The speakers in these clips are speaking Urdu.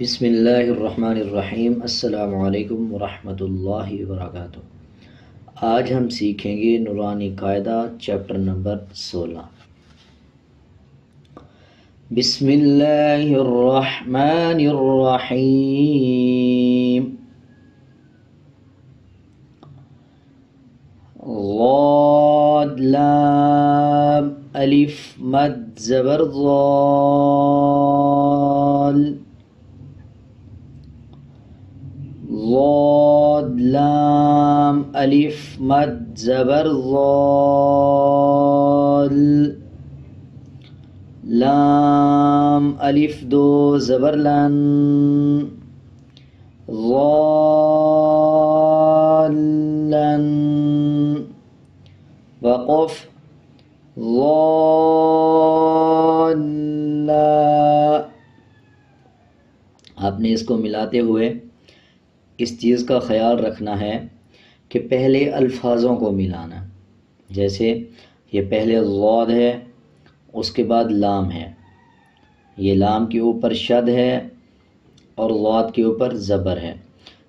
بسم اللہ الرحمن الرحیم۔ السلام علیکم ورحمۃ اللہ وبرکاتہ۔ آج ہم سیکھیں گے نورانی قاعدہ چیپٹر نمبر 16۔ بسم اللہ الرحمن الرحیم۔ ضاد لام الف مد زبر ضال، ضاد لام الف مد زبر ضال، لام الف دو زبر لن، ضالن، وقف ضالا۔ آپ نے اس کو ملاتے ہوئے اس چیز کا خیال رکھنا ہے کہ پہلے الفاظوں کو ملانا، جیسے یہ پہلے ضاد ہے، اس کے بعد لام ہے، یہ لام کے اوپر شد ہے اور ضاد کے اوپر زبر ہے۔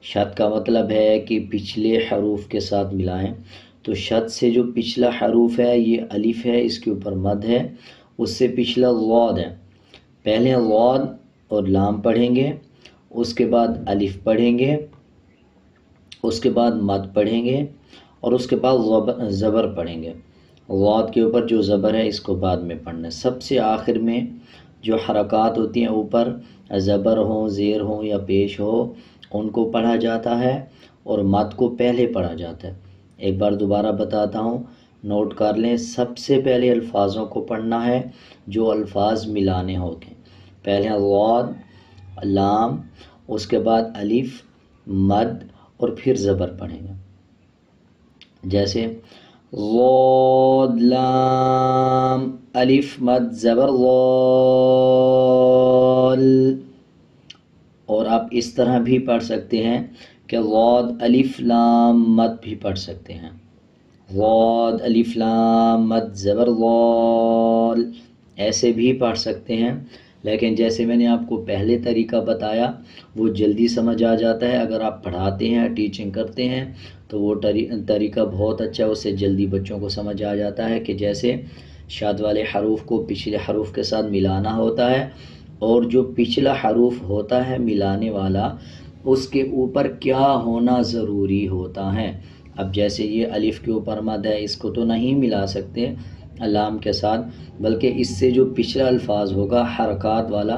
شد کا مطلب ہے کہ پچھلے حروف کے ساتھ ملائیں، تو شد سے جو پچھلا حروف ہے یہ الف ہے، اس کے اوپر مد ہے، اس سے پچھلا ضاد ہے۔ پہلے ضاد اور لام پڑھیں گے، اس کے بعد الف پڑھیں گے، اس کے بعد مد پڑھیں گے اور اس کے بعد زبر پڑھیں گے۔ ضاد کے اوپر جو زبر ہے اس کو بعد میں پڑھنا ہے۔ سب سے آخر میں جو حرکات ہوتی ہیں اوپر زبر ہوں، زیر ہوں یا پیش ہو، ان کو پڑھا جاتا ہے اور مد کو پہلے پڑھا جاتا ہے۔ ایک بار دوبارہ بتاتا ہوں، نوٹ کر لیں۔ سب سے پہلے الفاظوں کو پڑھنا ہے جو الفاظ ملانے ہوتے ہیں۔ پہلے ضاد، لام، اس کے بعد الف، مد اور پھر زبر پڑھیں گے، جیسے ضاد لام الف مد زبر ضال۔ اور آپ اس طرح بھی پڑھ سکتے ہیں کہ ضاد الف لام مد بھی پڑھ سکتے ہیں، ضاد الف لام مد زبر ضال، ایسے بھی پڑھ سکتے ہیں۔ لیکن جیسے میں نے آپ کو پہلے طریقہ بتایا وہ جلدی سمجھ آ جاتا ہے۔ اگر آپ پڑھاتے ہیں، ٹیچنگ کرتے ہیں تو وہ طریقہ بہت اچھا ہے، اس سے جلدی بچوں کو سمجھ آ جاتا ہے کہ جیسے شاد والے حروف کو پچھلے حروف کے ساتھ ملانا ہوتا ہے، اور جو پچھلا حروف ہوتا ہے ملانے والا اس کے اوپر کیا ہونا ضروری ہوتا ہے۔ اب جیسے یہ الف کے اوپر مد ہے، اس کو تو نہیں ملا سکتے لام کے ساتھ، بلکہ اس سے جو پچھلا الفاظ ہوگا حرکات والا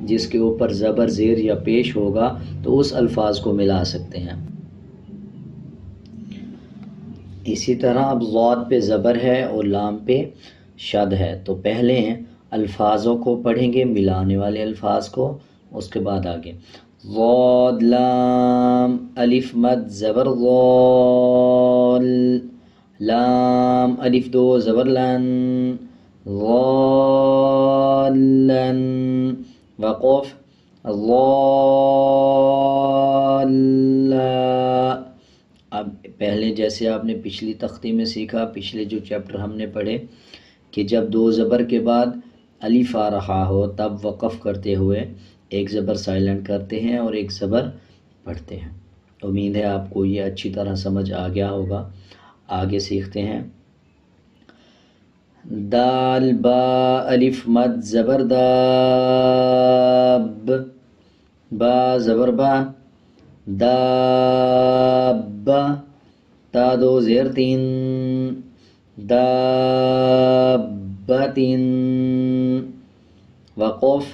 جس کے اوپر زبر زیر یا پیش ہوگا تو اس الفاظ کو ملا سکتے ہیں۔ اسی طرح اب ضاد پہ زبر ہے اور لام پہ شد ہے، تو پہلے الفاظوں کو پڑھیں گے، ملانے والے الفاظ کو، اس کے بعد آگے ضاد لام الف مد زبر ضال، لام الف دو زبر لن، ضالن، وقف ضالا۔ اب پہلے جیسے آپ نے پچھلی تختی میں سیکھا، پچھلے جو چیپٹر ہم نے پڑھے، کہ جب دو زبر کے بعد الف آ رہا ہو تب وقف کرتے ہوئے ایک زبر سائلنٹ کرتے ہیں اور ایک زبر پڑھتے ہیں۔ امید ہے آپ کو یہ اچھی طرح سمجھ آ گیا ہوگا۔ آگے سیکھتے ہیں۔ دال با الف مد زبر داب، با زبر با، داب، تا دو زیر تین، دابتن، وقف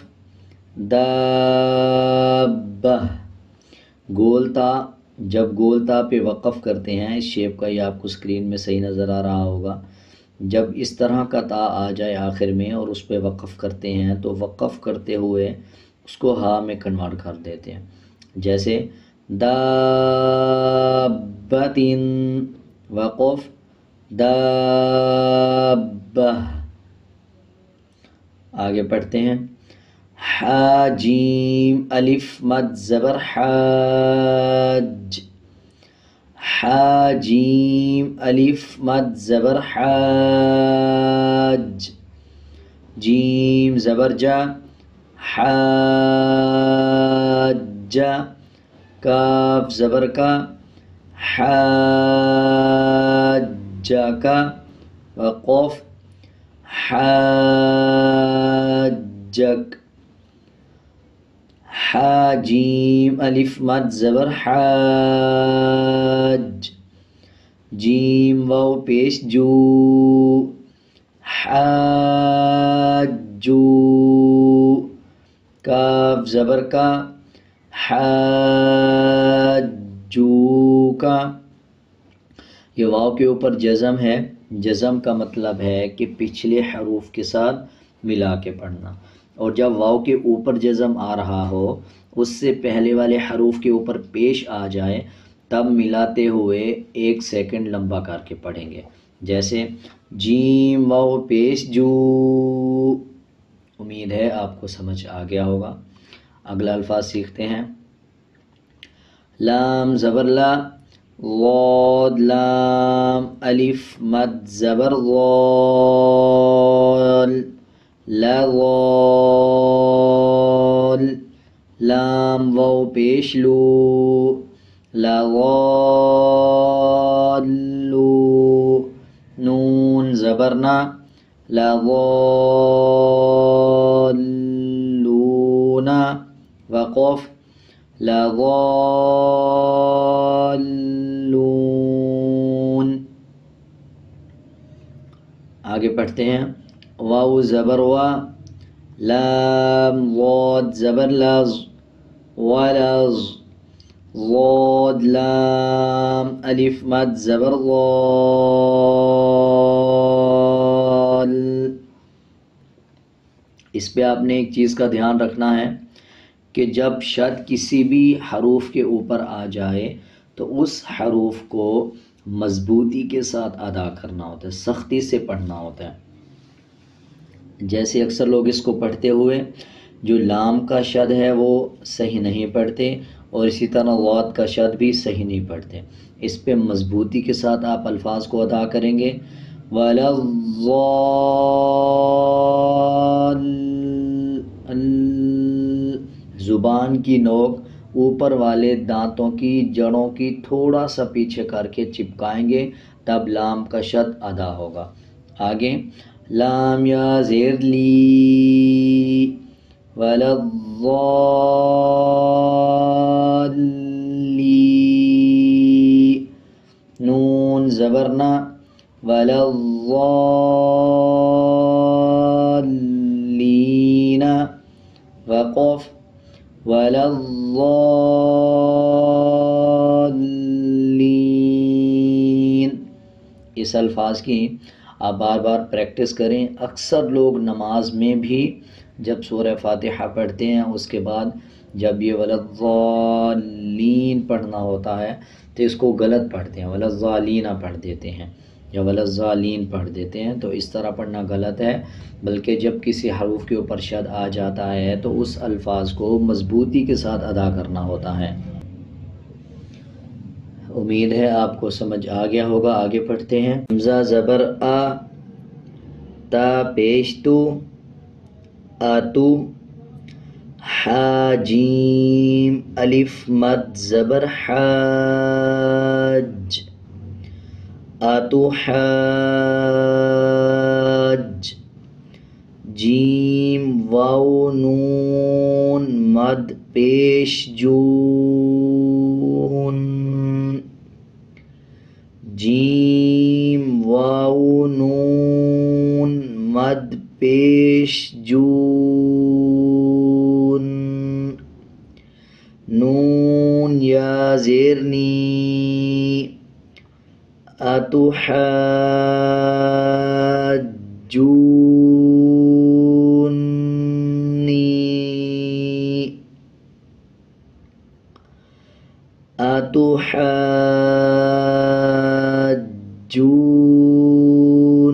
دابہ۔ گول تا، جب گول تا پہ وقف کرتے ہیں، اس شیپ کا یہ آپ کو اسکرین میں صحیح نظر آ رہا ہوگا، جب اس طرح کا تا آ جائے آخر میں اور اس پہ وقف کرتے ہیں تو وقف کرتے ہوئے اس کو ہا میں کنورٹ کر دیتے ہیں، جیسے دابتن، وقف دابہ۔ آگے پڑھتے ہیں۔ حاجیم الف مد زبر حاج، حاجیم الف مد زبر حاج، جیم زبر جا، حاجا، کاف زبر کا، حاجک، وقف حاجک، حاجیم الف مد زبر حاج، جیم واو پیش جو، حاجو، کاف زبر کا، حاجو کا، یہ واو کے اوپر جزم ہے، جزم کا مطلب ہے کہ پچھلے حروف کے ساتھ ملا کے پڑھنا، اور جب واو کے اوپر جزم آ رہا ہو اس سے پہلے والے حروف کے اوپر پیش آ جائے تب ملاتے ہوئے 1 سیکنڈ لمبا کر کے پڑھیں گے، جیسے جیم واو پیش جو۔ امید ہے آپ کو سمجھ آ گیا ہوگا۔ اگلا الفاظ سیکھتے ہیں۔ لام زبر لا، ضاد لام الف مد زبر ضال، لضال، لام واو پیش لو، لضالو، نون زبرنا، لضالون، وقف لضالون۔ آگے پڑھتے ہیں۔ واو زبر وا، لام ضاد زبر لز، ولز، ضاد لام الف مد زبر ضال۔ اس پہ آپ نے ایک چیز کا دھیان رکھنا ہے کہ جب شد کسی بھی حروف کے اوپر آ جائے تو اس حروف کو مضبوطی کے ساتھ ادا کرنا ہوتا ہے، سختی سے پڑھنا ہوتا ہے۔ جیسے اکثر لوگ اس کو پڑھتے ہوئے جو لام کا شد ہے وہ صحیح نہیں پڑھتے، اور اسی طرح ضاد کا شد بھی صحیح نہیں پڑھتے۔ اس پہ مضبوطی کے ساتھ آپ الفاظ کو ادا کریں گے۔ زبان کی نوک اوپر والے دانتوں کی جڑوں کی تھوڑا سا پیچھے کر کے چپکائیں گے، تب لام کا شد ادا ہوگا۔ آگے لام یا زیر لی، ولضالی، نون زبرنا، ولضالین، وقف ولضالین۔ اس الفاظ کی آپ بار بار پریکٹس کریں۔ اکثر لوگ نماز میں بھی جب سورہ فاتحہ پڑھتے ہیں اس کے بعد جب یہ ولضالین پڑھنا ہوتا ہے تو اس کو غلط پڑھتے ہیں، ولضالین پڑھ دیتے ہیں یا ولضالین پڑھ دیتے ہیں، تو اس طرح پڑھنا غلط ہے، بلکہ جب کسی حروف کے اوپر شد آ جاتا ہے تو اس الفاظ کو مضبوطی کے ساتھ ادا کرنا ہوتا ہے۔ امید ہے آپ کو سمجھ آ گیا ہوگا۔ آگے پڑھتے ہیں۔ حمزہ زبر آ، تا پیش تو، آتو، حاجیم الف مد زبر حاج، آتو حاج، جیم واو نون مد پیش جون، جیم واو نون مد پیش جون، نون یا زیرنی، اتحاجونی،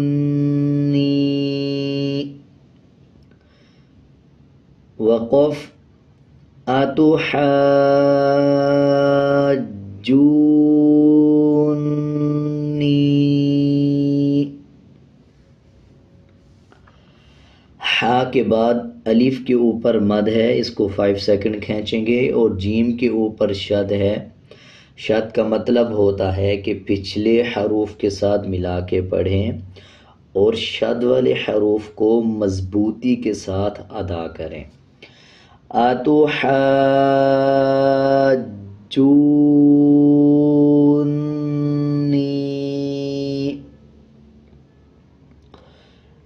اتحاجونی، وقف اتحاجونی۔ ہا کے بعد الف کے اوپر مد ہے، اس کو 5 سیکنڈ کھینچیں گے، اور جیم کے اوپر شد ہے۔ شد کا مطلب ہوتا ہے کہ پچھلے حروف کے ساتھ ملا کے پڑھیں اور شد والے حروف کو مضبوطی کے ساتھ ادا کریں۔ اتحاجونی،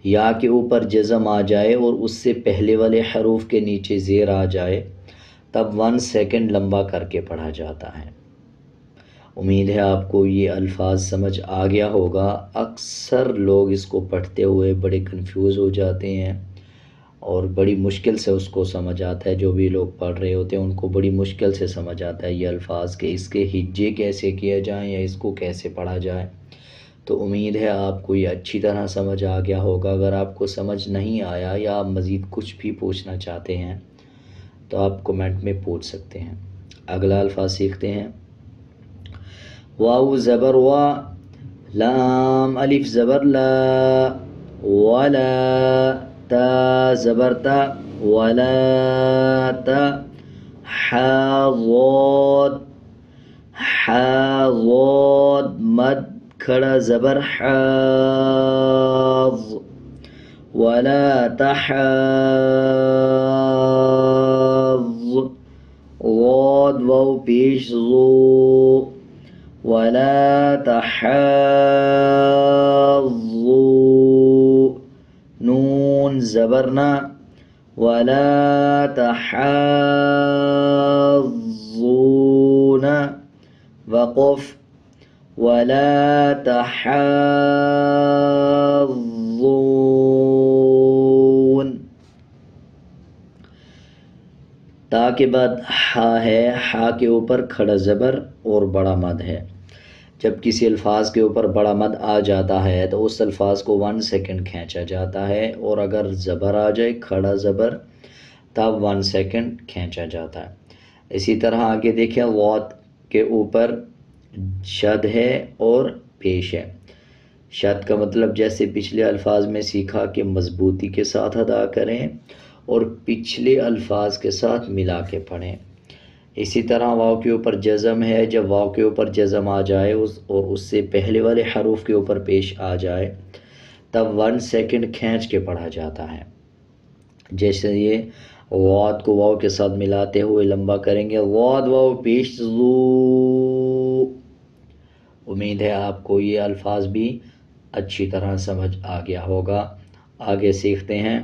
یا کے اوپر جزم آ جائے اور اس سے پہلے والے حروف کے نیچے زیر آ جائے تب 1 سیکنڈ لمبا کر کے پڑھا جاتا ہے۔ امید ہے آپ کو یہ الفاظ سمجھ آ گیا ہوگا۔ اکثر لوگ اس کو پڑھتے ہوئے بڑے کنفیوز ہو جاتے ہیں اور بڑی مشکل سے اس کو سمجھ آتا ہے، جو بھی لوگ پڑھ رہے ہوتے ہیں ان کو بڑی مشکل سے سمجھ آتا ہے یہ الفاظ کہ اس کے ہجے کیسے کیے جائیں یا اس کو کیسے پڑھا جائے۔ تو امید ہے آپ کو یہ اچھی طرح سمجھ آ گیا ہوگا۔ اگر آپ کو سمجھ نہیں آیا یا آپ مزید کچھ بھی پوچھنا چاہتے ہیں تو آپ کمنٹ میں پوچھ سکتے ہیں۔ اگلا الفاظ سیکھتے ہیں۔ واو زبر وا، لام الف زبر لا، ولا، تا زبر تا، ولا تا، حا ضاد، حا ضاد مد کھڑا زبر حاض، ولا تحاض، ضاد واو پیش ضو، ولا تحاضوا، نون زبرنا، ولا تحاضون، وقف، ولا تحاضون۔ تا کے بعد ہا ہے، ہا کے اوپر کھڑا زبر اور بڑا مد ہے۔ جب کسی الفاظ کے اوپر بڑا مد آ جاتا ہے تو اس الفاظ کو 1 سیکنڈ کھینچا جاتا ہے، اور اگر زبر آ جائے کھڑا زبر تب 1 سیکنڈ کھینچا جاتا ہے۔ اسی طرح آگے دیکھیں، واط کے اوپر شد ہے اور پیش ہے۔ شد کا مطلب جیسے پچھلے الفاظ میں سیکھا کہ مضبوطی کے ساتھ ادا کریں اور پچھلے الفاظ کے ساتھ ملا کے پڑھیں۔ اسی طرح واو کے اوپر جزم ہے، جب واو کے اوپر جزم آ جائے اور اس سے پہلے والے حروف کے اوپر پیش آ جائے تب 1 سیکنڈ کھینچ کے پڑھا جاتا ہے۔ جیسے یہ واو کو واو کے ساتھ ملاتے ہوئے لمبا کریں گے، واو واو پیش ذو۔ امید ہے آپ کو یہ الفاظ بھی اچھی طرح سمجھ آ گیا ہوگا۔ آگے سیکھتے ہیں۔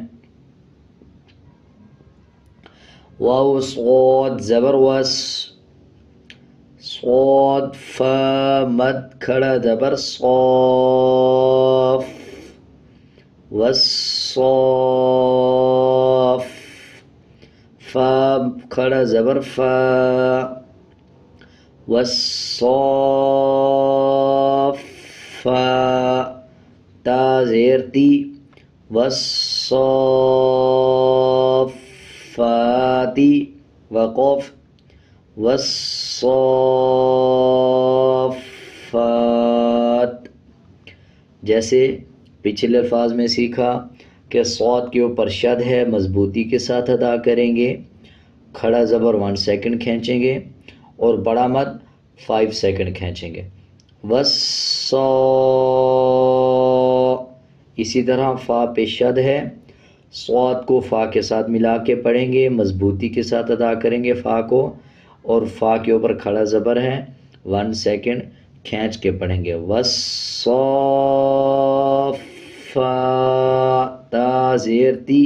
واو صاد زبر وس، صاد فا مد کھڑا زبر صاف، والصاف، فا کھڑا زبر فا، والصافا، تا زیر تی، والصافاتی، وقف، والصافات۔ جیسے پچھلے الفاظ میں سیکھا کہ صاد کے اوپر شد ہے، مضبوطی کے ساتھ ادا کریں گے، کھڑا زبر 1 سیکنڈ کھینچیں گے اور بڑا مد 5 سیکنڈ کھینچیں گے۔ والصا، اسی طرح فا پہ شد ہے، صاد کو فا کے ساتھ ملا کے پڑھیں گے، مضبوطی کے ساتھ ادا کریں گے فا کو، اور فا کے اوپر کھڑا زبر ہے 1 سیکنڈ کھینچ کے پڑھیں گے۔ والصافا، تا زیر تی،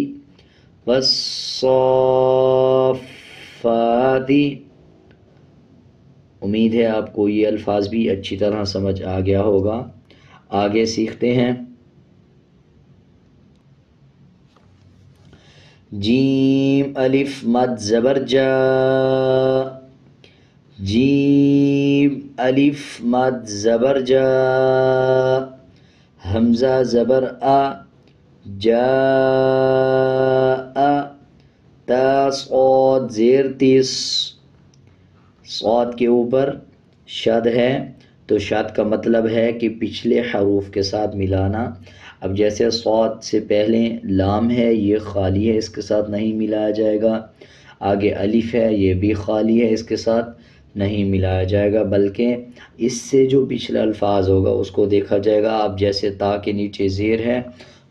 والصافاتی۔ امید ہے آپ کو یہ الفاظ بھی اچھی طرح سمجھ آ گیا ہوگا۔ آگے سیکھتے ہیں۔ جیم الف مد زبر جا، جیم الف مد زبر جا، حمزہ زبر آ، جا آ، تا صاد زیر تیس، صاد کے اوپر شد ہے تو شد کا مطلب ہے کہ پچھلے حروف کے ساتھ ملانا۔ اب جیسے صاد سے پہلے لام ہے، یہ خالی ہے، اس کے ساتھ نہیں ملایا جائے گا. آگے الف ہے، یہ بھی خالی ہے، اس کے ساتھ نہیں ملایا جائے گا، بلکہ اس سے جو پچھلا الفاظ ہوگا اس کو دیکھا جائے گا. اب جیسے تا کے نیچے زیر ہے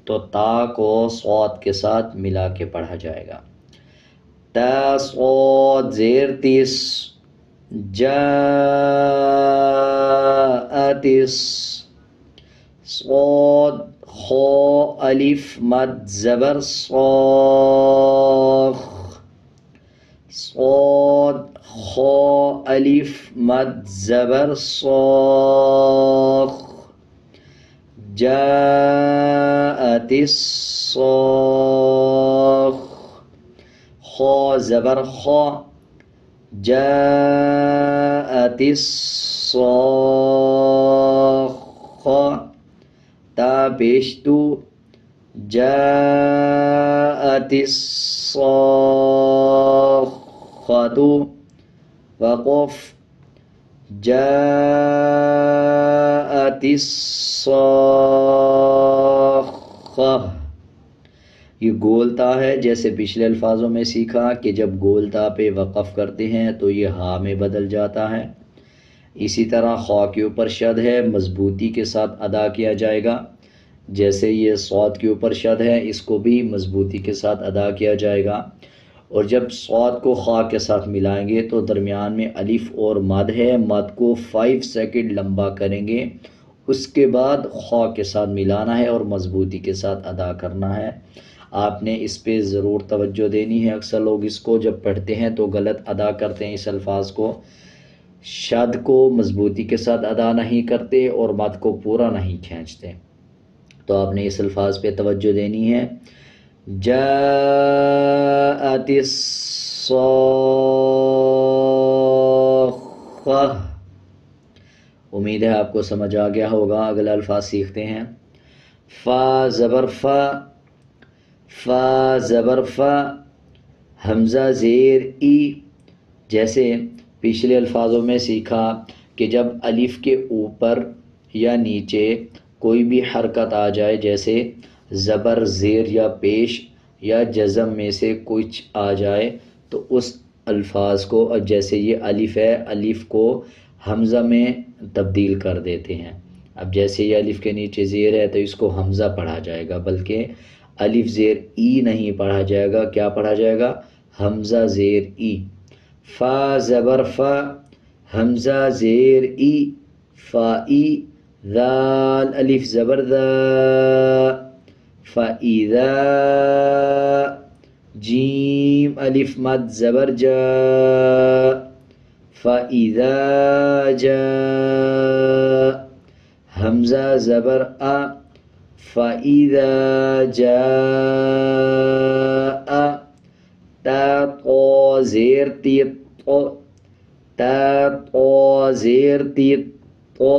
تو تا کو صاد کے ساتھ ملا کے پڑھا جائے گا. تا صاد زیر تیس، جاءت صاد خا الف مد زبر صاخ، صاد خا الف مد زبر صاخ، جاءت الصاخ، خا زبر خا، جاءت الصاخة، تا پیشتو، جاءت الصاخة، وقف، جاءت الصاخة. یہ گولتا ہے، جیسے پچھلے الفاظوں میں سیکھا کہ جب گولتا پہ وقف کرتے ہیں تو یہ ہا میں بدل جاتا ہے. اسی طرح خا کے اوپر شد ہے، مضبوطی کے ساتھ ادا کیا جائے گا. جیسے یہ صاد کے اوپر شد ہے، اس کو بھی مضبوطی کے ساتھ ادا کیا جائے گا. اور جب صاد کو خا کے ساتھ ملائیں گے تو درمیان میں الف اور مد ہے، مد کو 5 سیکنڈ لمبا کریں گے، اس کے بعد خا کے ساتھ ملانا ہے اور مضبوطی کے ساتھ ادا کرنا ہے. آپ نے اس پہ ضرور توجہ دینی ہے. اکثر لوگ اس کو جب پڑھتے ہیں تو غلط ادا کرتے ہیں، اس الفاظ کو شد کو مضبوطی کے ساتھ ادا نہیں کرتے اور مد کو پورا نہیں کھینچتے. تو آپ نے اس الفاظ پہ توجہ دینی ہے. جاءت الصاخة. امید ہے آپ کو سمجھ آ گیا ہوگا. اگلا الفاظ سیکھتے ہیں. فا زبر فا، فا زبر فا، حمزہ زیر ای. جیسے پچھلے الفاظوں میں سیکھا کہ جب الف کے اوپر یا نیچے کوئی بھی حرکت آ جائے، جیسے زبر زیر یا پیش یا جزم میں سے کچھ آ جائے، تو اس الفاظ کو، جیسے یہ الف ہے، الف کو حمزہ میں تبدیل کر دیتے ہیں. اب جیسے یہ الف کے نیچے زیر ہے تو اس کو حمزہ پڑھا جائے گا، بلکہ الف زیر ای نہیں پڑھا جائے گا. کیا پڑھا جائے گا؟ حمزہ زیر ای. فا زبر فا، حمزہ زیر ای، فا ای. ذال الف زبر ذا، فَإِذَا. جیم الف مد زبر جا، فَإِذَا جاء. حمزہ زبر آ، فَإِذَا جاء. تا طا زیر تیت طا، تا طا زیر تیت طا.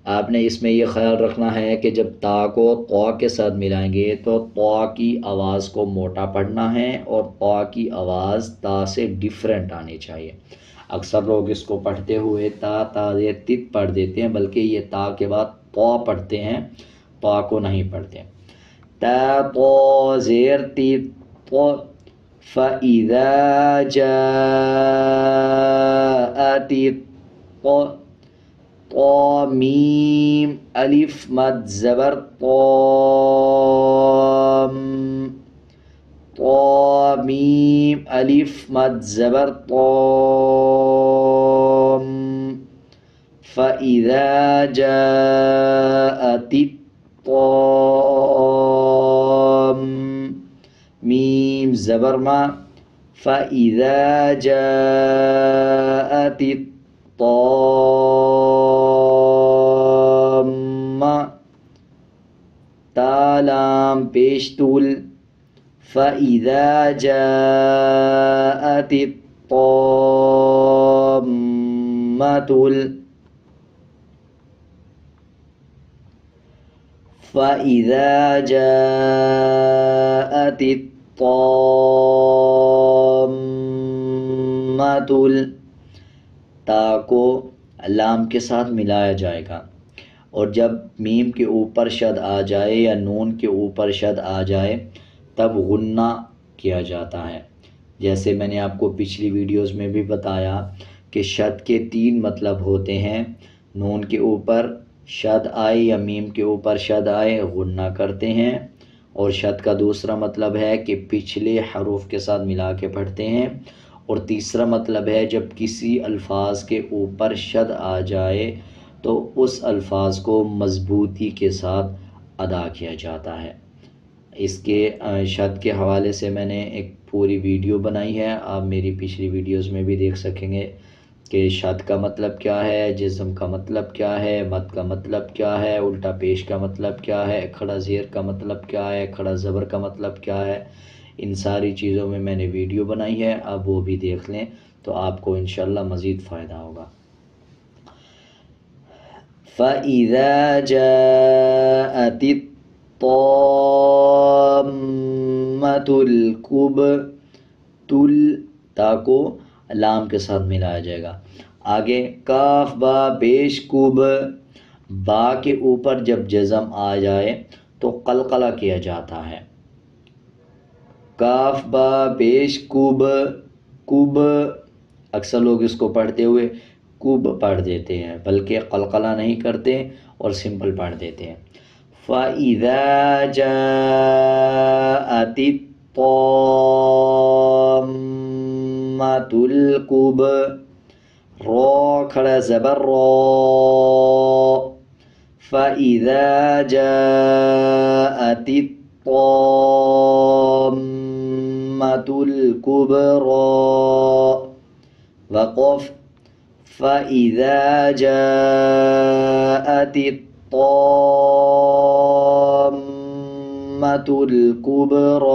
آپ نے اس میں یہ خیال رکھنا ہے کہ جب تا کو طا کے ساتھ ملائیں گے تو طا کی آواز کو موٹا پڑھنا ہے اور طا کی آواز تا سے ڈیفرنٹ آنی چاہیے. اکثر لوگ اس کو پڑھتے ہوئے تا تا زیر تت پڑھ دیتے ہیں، بلکہ یہ تا کے بعد طا پڑھتے ہیں، طا کو نہیں پڑھتے. تا طا زیر تت طا، فَإِذَا جَاءَتِ الطَّ. طا میم الف مد زبر طام، طا میم الف مد زبر طام. فَإِذَا جَاءَتِ الطَّامَّ. میم زبر ما، فَإِذَا جَاءَتِ الطَّامَّة. تا لام پیش طول، فَإِذَا جَاءَتِ الطَّامَّةُ. فَإِذَا جَاءَتِ الطَّامَّةُ. تا کو لام کے ساتھ ملایا جائے گا. اور جب میم کے اوپر شد آ جائے یا نون کے اوپر شد آ جائے تب غنہ کیا جاتا ہے۔ جیسے میں نے آپ کو پچھلی ویڈیوز میں بھی بتایا کہ شد کے 3 مطلب ہوتے ہیں، نون کے اوپر شد آئے یا میم کے اوپر شد آئے غنہ کرتے ہیں، اور شد کا دوسرا مطلب ہے کہ پچھلے حروف کے ساتھ ملا کے پڑھتے ہیں، اور تیسرا مطلب ہے جب کسی الفاظ کے اوپر شد آ جائے تو اس الفاظ کو مضبوطی کے ساتھ ادا کیا جاتا ہے۔ اس کے شد کے حوالے سے میں نے ایک پوری ویڈیو بنائی ہے، آپ میری پچھلی ویڈیوز میں بھی دیکھ سکیں گے کہ شد کا مطلب کیا ہے، جزم کا مطلب کیا ہے، مد کا مطلب کیا ہے، الٹا پیش کا مطلب کیا ہے، کھڑا زیر کا مطلب کیا ہے، کھڑا زبر کا مطلب کیا ہے۔ ان ساری چیزوں میں نے ویڈیو بنائی ہے، اب وہ بھی دیکھ لیں تو آپ کو انشاءاللہ مزید فائدہ ہوگا۔ فَإِذَا جَاءَتِ الطَّامَّةُ الْكُبْرى، تا کو لام کے ساتھ ملایا جائے گا۔ آگے کاف با پیش کب، با کے اوپر جب جزم آ جائے تو قلقلہ کیا جاتا ہے۔ کاف با پیش کب، کب اکثر لوگ اس کو پڑھتے ہوئے کب پڑھ دیتے ہیں، بلکہ قلقلہ نہیں کرتے اور سمپل پڑھ دیتے ہیں۔ فَإِذَا جَاءَتِ الطَّامَّةُ الْكُبْرى، را کھڑا زبر را، فَإِذَا جَاءَتِ الطَّامَّةُ الْكُبْرى، وقف فَإِذَا جَاءَتِ الطَّامَّةُ الْكُبْرى۔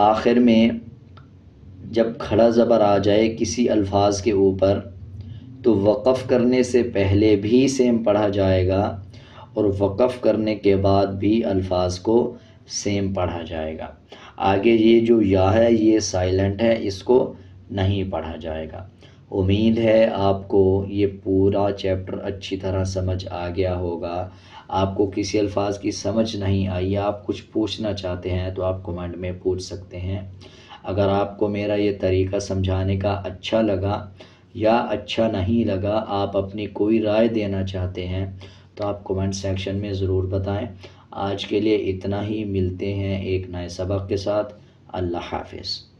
آخر میں جب کھڑا زبر آ جائے کسی الفاظ کے اوپر تو وقف کرنے سے پہلے بھی سیم پڑھا جائے گا، اور وقف کرنے کے بعد بھی الفاظ کو سیم پڑھا جائے گا۔ آگے یہ جو یا ہے یہ سائلنٹ ہے، اس کو نہیں پڑھا جائے گا۔ امید ہے آپ کو یہ پورا چیپٹر اچھی طرح سمجھ آ گیا ہوگا۔ آپ کو کسی الفاظ کی سمجھ نہیں آئی، آپ کچھ پوچھنا چاہتے ہیں تو آپ کمنٹ میں پوچھ سکتے ہیں۔ اگر آپ کو میرا یہ طریقہ سمجھانے کا اچھا لگا یا اچھا نہیں لگا، آپ اپنی کوئی رائے دینا چاہتے ہیں تو آپ کمنٹ سیکشن میں ضرور بتائیں۔ آج کے لیے اتنا ہی، ملتے ہیں ایک نئے سبق کے ساتھ۔ اللہ حافظ۔